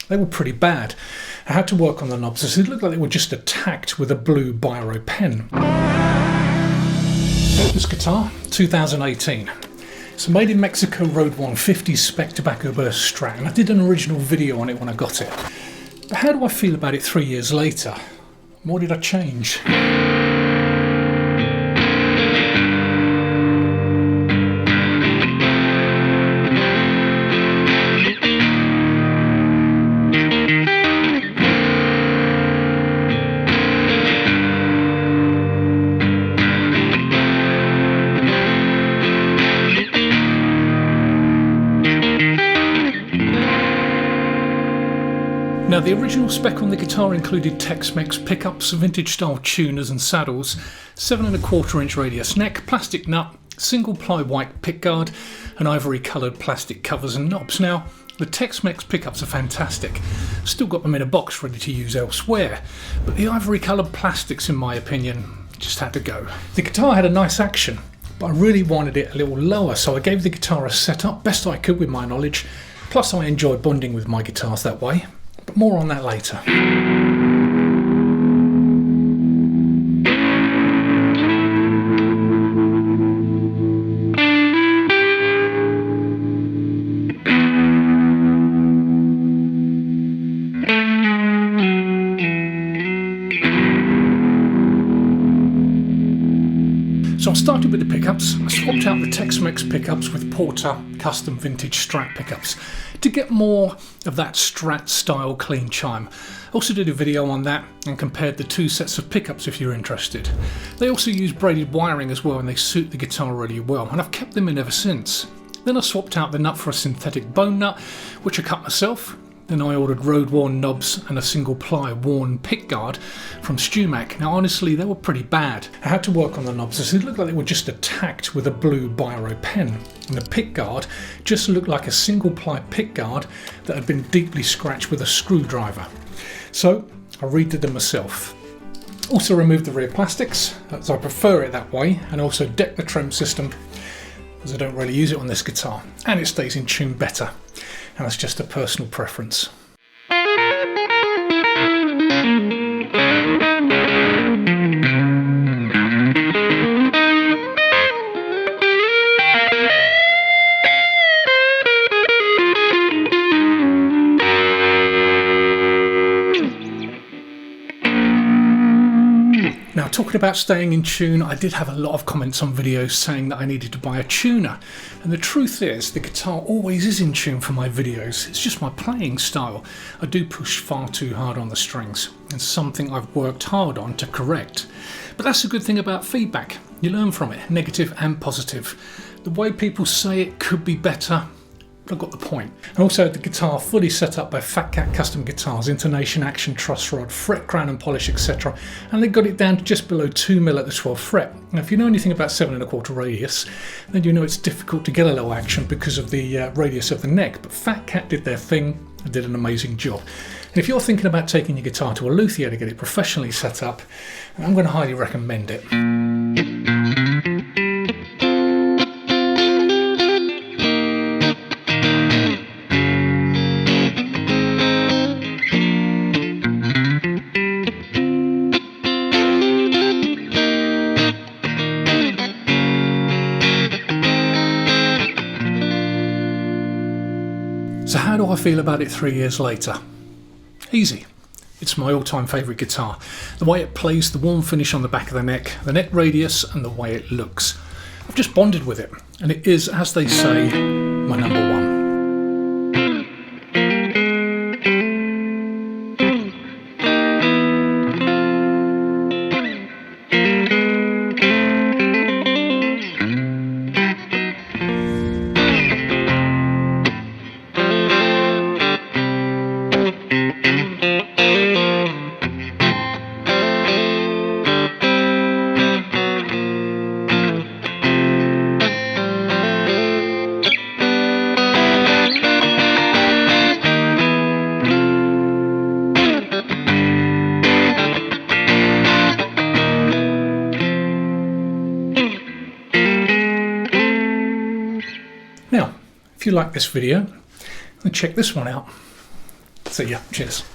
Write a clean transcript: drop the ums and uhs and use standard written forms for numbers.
They were pretty bad. I had to work on the knobs as it looked like they were just attacked with a blue biro pen. This guitar, 2018. It's a made in Mexico Rode 150 spec tobacco burst Strat, and I did an original video on it when I got it. But how do I feel about it 3 years later? What did I change? Now, the original spec on the guitar included Tex-Mex pickups, vintage style tuners and saddles, 7¼ inch radius neck, plastic nut, single ply white pickguard and ivory coloured plastic covers and knobs. Now, the Tex-Mex pickups are fantastic. Still got them in a box ready to use elsewhere, but the ivory coloured plastics, in my opinion, just had to go. The guitar had a nice action, but I really wanted it a little lower, so I gave the guitar a setup best I could with my knowledge. Plus, I enjoy bonding with my guitars that way. But more on that later. So I started with the pickups. I swapped out the Tex-Mex pickups with Porter custom vintage Strat pickups to get more of that Strat style clean chime. Also did a video on that and compared the two sets of pickups if you're interested. They also use braided wiring as well, and they suit the guitar really well, and I've kept them in ever since. Then I swapped out the nut for a synthetic bone nut, which I cut myself. Then I ordered road worn knobs and a single ply worn pickguard from StewMac. Now honestly, they were pretty bad. I had to work on the knobs as it looked like they were just attacked with a blue biro pen. And the pickguard just looked like a single ply pickguard that had been deeply scratched with a screwdriver. So I redid them myself. Also removed the rear plastics, as I prefer it that way, and also decked the trem system as I don't really use it on this guitar, and it stays in tune better. And that's just a personal preference. Now, talking about staying in tune, I did have a lot of comments on videos saying that I needed to buy a tuner. And the truth is, the guitar always is in tune for my videos. It's just my playing style. I do push far too hard on the strings. It's something I've worked hard on to correct. But that's a good thing about feedback. You learn from it, negative and positive. The way people say it could be better, but I got the point. I also had the guitar fully set up by Fat Cat Custom Guitars, intonation, action, truss rod, fret crown and polish, etc. And they got it down to just below 2 mil at the 12th fret. Now if you know anything about 7¼ radius, then you know it's difficult to get a low action because of the radius of the neck, but Fat Cat did their thing and did an amazing job. And if you're thinking about taking your guitar to a luthier to get it professionally set up, I'm going to highly recommend it. So how do I feel about it 3 years later? Easy. It's my all-time favourite guitar. The way it plays, the warm finish on the back of the neck radius and the way it looks. I've just bonded with it, and it is, as they say, my number one. Now, if you like this video, then check this one out. See ya. Cheers.